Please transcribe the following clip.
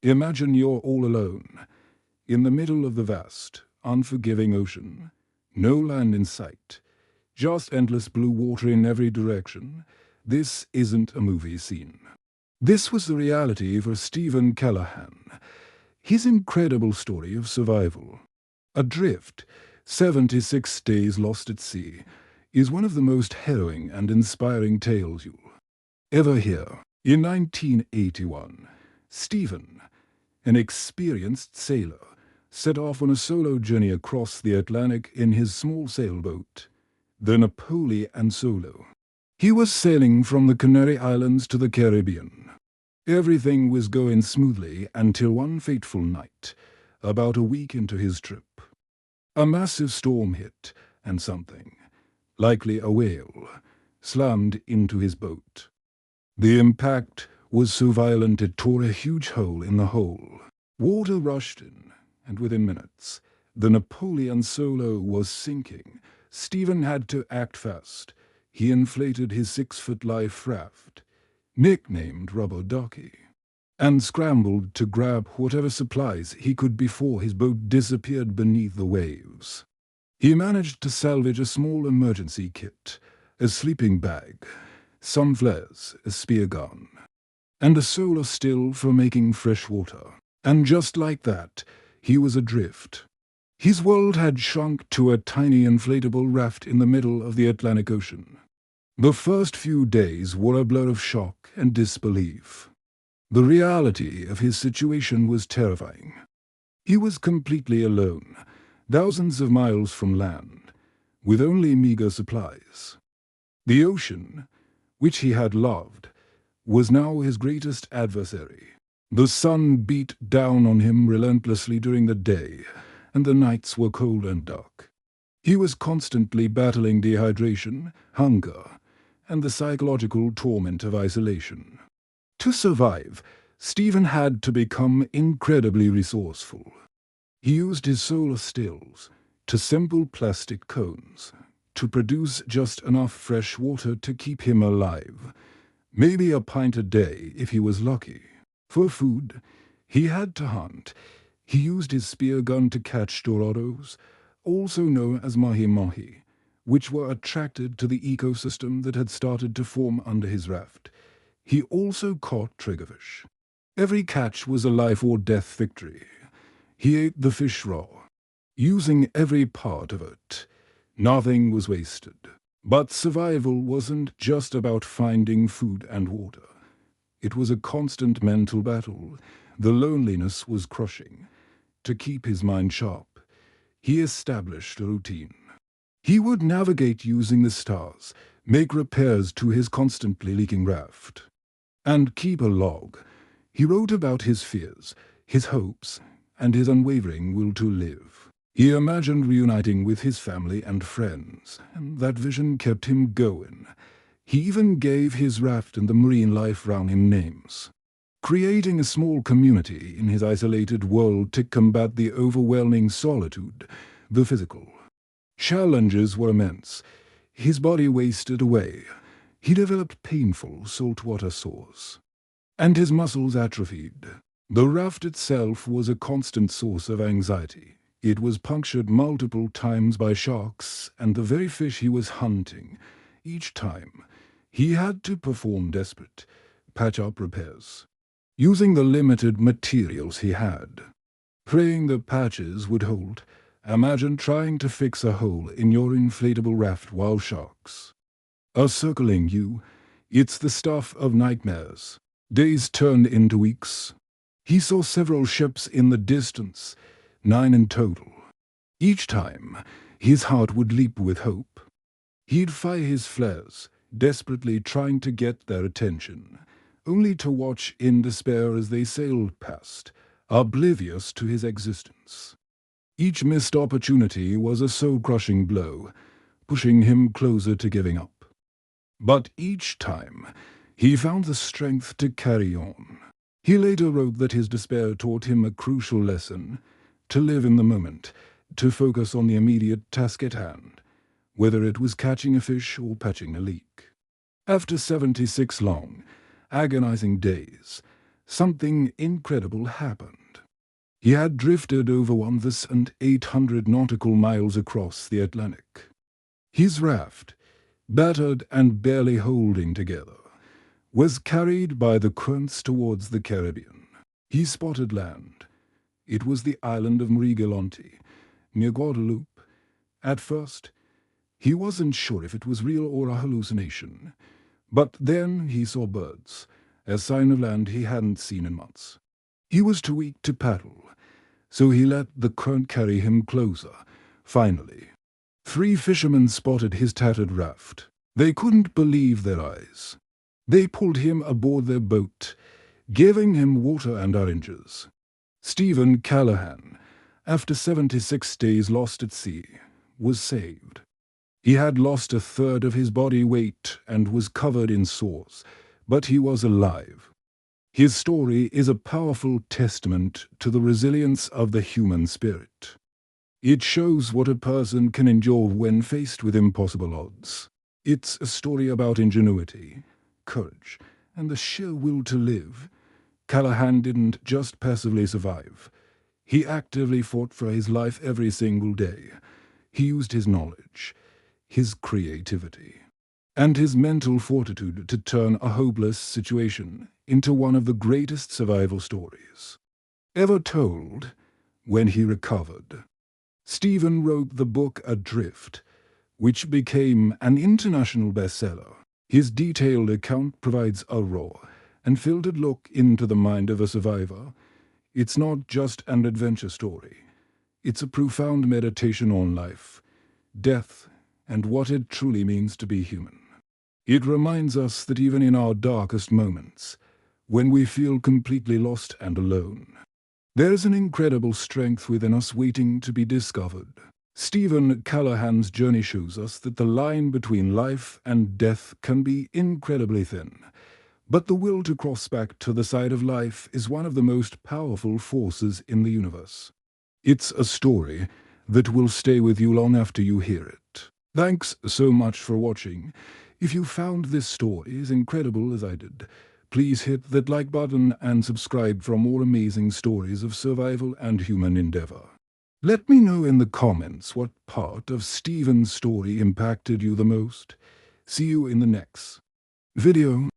Imagine you're all alone, in the middle of the vast, unforgiving ocean. No land in sight, just endless blue water in every direction. This isn't a movie scene. This was the reality for Stephen Callahan. His incredible story of survival. Adrift, 76 Days Lost at Sea, is one of the most harrowing and inspiring tales you'll ever hear. In 1981, Stephen, an experienced sailor, set off on a solo journey across the Atlantic in his small sailboat, the Napoleon Solo. He was sailing from the Canary Islands to the Caribbean. Everything was going smoothly until one fateful night, about a week into his trip. A massive storm hit, and something, likely a whale, slammed into his boat. The impact was so violent it tore a huge hole in the hull. Water rushed in, and within minutes, the Napoleon Solo was sinking. Stephen had to act fast. He inflated his 6-foot life raft, nicknamed Rubber Ducky, and scrambled to grab whatever supplies he could before his boat disappeared beneath the waves. He managed to salvage a small emergency kit, a sleeping bag, some flares, a spear gun, and a solar still for making fresh water. And just like that, he was adrift. His world had shrunk to a tiny inflatable raft in the middle of the Atlantic Ocean. The first few days were a blur of shock and disbelief. The reality of his situation was terrifying. He was completely alone, thousands of miles from land, with only meager supplies. The ocean, which he had loved, was now his greatest adversary. The sun beat down on him relentlessly during the day, and the nights were cold and dark. He was constantly battling dehydration, hunger, and the psychological torment of isolation. To survive, Stephen had to become incredibly resourceful. He used his solar stills to simple plastic cones to produce just enough fresh water to keep him alive, maybe a pint a day if he was lucky. For food, he had to hunt. He used his spear gun to catch dorados, also known as mahi-mahi, which were attracted to the ecosystem that had started to form under his raft. He also caught triggerfish. Every catch was a life-or-death victory. He ate the fish raw, using every part of it. Nothing was wasted. But survival wasn't just about finding food and water. It was a constant mental battle. The loneliness was crushing. To keep his mind sharp, he established a routine. He would navigate using the stars, make repairs to his constantly leaking raft, and keep a log. He wrote about his fears, his hopes, and his unwavering will to live. He imagined reuniting with his family and friends, and that vision kept him going. He even gave his raft and the marine life around him names, creating a small community in his isolated world to combat the overwhelming solitude, the physical. Challenges were immense. His body wasted away. He developed painful saltwater sores, and his muscles atrophied. The raft itself was a constant source of anxiety. It was punctured multiple times by sharks and the very fish he was hunting. Each time, he had to perform desperate patch-up repairs, using the limited materials he had, praying the patches would hold. Imagine trying to fix a hole in your inflatable raft while sharks are circling you. It's the stuff of nightmares. Days turned into weeks. He saw several ships in the distance, 9 in total. Each time, his heart would leap with hope. He'd fire his flares, desperately trying to get their attention, only to watch in despair as they sailed past, oblivious to his existence. Each missed opportunity was a soul-crushing blow, pushing him closer to giving up. But each time, he found the strength to carry on. He later wrote that his despair taught him a crucial lesson: to live in the moment, to focus on the immediate task at hand, whether it was catching a fish or patching a leak. After 76 long, agonizing days, something incredible happened. He had drifted over 1,800 nautical miles across the Atlantic. His raft, battered and barely holding together, was carried by the currents towards the Caribbean. He spotted land. It was the island of Marigalonte, near Guadeloupe. At first, he wasn't sure if it was real or a hallucination. But then he saw birds, a sign of land he hadn't seen in months. He was too weak to paddle, so he let the current carry him closer. Finally, 3 fishermen spotted his tattered raft. They couldn't believe their eyes. They pulled him aboard their boat, giving him water and oranges. Stephen Callahan, after 76 days lost at sea, was saved. He had lost a third of his body weight and was covered in sores, but he was alive. His story is a powerful testament to the resilience of the human spirit. It shows what a person can endure when faced with impossible odds. It's a story about ingenuity, courage, and the sheer will to live. Callahan didn't just passively survive. He actively fought for his life every single day. He used his knowledge, his creativity, and his mental fortitude to turn a hopeless situation into one of the greatest survival stories ever told. When he recovered, Stephen wrote the book Adrift, which became an international bestseller. His detailed account provides a raw and filtered look into the mind of a survivor. It's not just an adventure story. It's a profound meditation on life, death, and what it truly means to be human. It reminds us that even in our darkest moments, when we feel completely lost and alone, there is an incredible strength within us waiting to be discovered. Stephen Callahan's journey shows us that the line between life and death can be incredibly thin, but the will to cross back to the side of life is one of the most powerful forces in the universe. It's a story that will stay with you long after you hear it. Thanks so much for watching. If you found this story as incredible as I did, please hit that like button and subscribe for more amazing stories of survival and human endeavor. Let me know in the comments what part of Stephen's story impacted you the most. See you in the next video.